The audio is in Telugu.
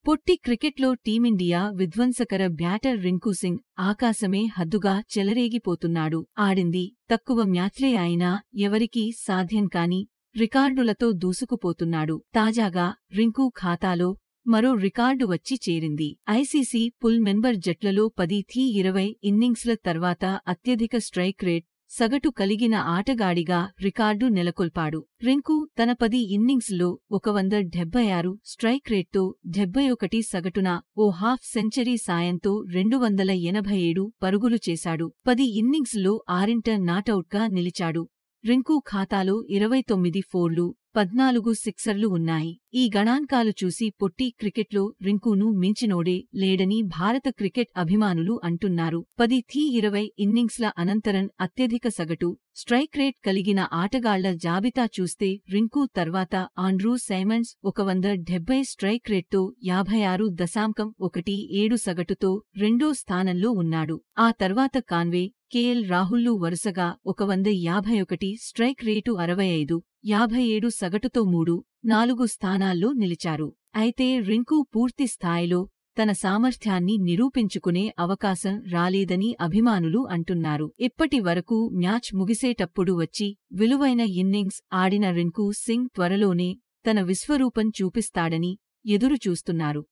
పొట్టి క్రికెట్లో టీమిండియా విధ్వంసకర బ్యాటర్ రింకు సింగ్ ఆకాశమే హద్దుగా చెలరేగిపోతున్నాడు. ఆడింది తక్కువ మ్యాచ్లే అయినా ఎవరికీ సాధ్యం కాని రికార్డులతో దూసుకుపోతున్నాడు. తాజాగా రింకు ఖాతాలో మరో రికార్డు వచ్చి చేరింది. ఐసీసీ పుల్ మెంబర్ జట్లలో 10-20 ఇన్నింగ్స్ల తర్వాత అత్యధిక స్ట్రైక్ రేట్ సగటు కలిగిన ఆటగాడిగా రికార్డు నెలకొల్పాడు. రింకు తన 10 ఇన్నింగ్స్లో 176 స్ట్రైక్ రేట్తో 71 సగటున ఓ హాఫ్ సెంచరీ సాయంతో 287 పరుగులు చేశాడు. 10 ఇన్నింగ్స్లో 6 నాటౌట్గా నిలిచాడు. రింకు ఖాతాలో 29 ఫోర్లు, 14 సిక్సర్లు ఉన్నాయి. ఈ గణాంకాలు చూసి పొట్టి క్రికెట్లో రింకును మించినోడే లేడని భారత క్రికెట్ అభిమానులు అంటున్నారు. 10-20 ఇన్నింగ్స్ల అనంతరం అత్యధిక సగటు స్ట్రైక్ రేట్ కలిగిన ఆటగాళ్ల జాబితా చూస్తే రింకు తర్వాత ఆండ్రూ సైమండ్స్ 170 స్ట్రైక్ రేట్తో 56.17 సగటుతో రెండో స్థానంలో ఉన్నాడు. ఆ తర్వాత కాన్వే, కేఎల్ రాహుల్లు వరుసగా 151 స్ట్రైక్ రేటు 65.57 సగటుతో 3-4 స్థానాల్లో నిలిచారు. అయితే రింకు పూర్తి స్థాయిలో తన సామర్థ్యాన్ని నిరూపించుకునే అవకాశం రాలేదని అభిమానులు అంటున్నారు. ఇప్పటి వరకు మ్యాచ్ ముగిసేటప్పుడు వచ్చి విలువైన ఇన్నింగ్స్ ఆడిన రింకు సింగ్ త్వరలోనే తన విశ్వరూపం చూపిస్తాడని ఎదురుచూస్తున్నారు.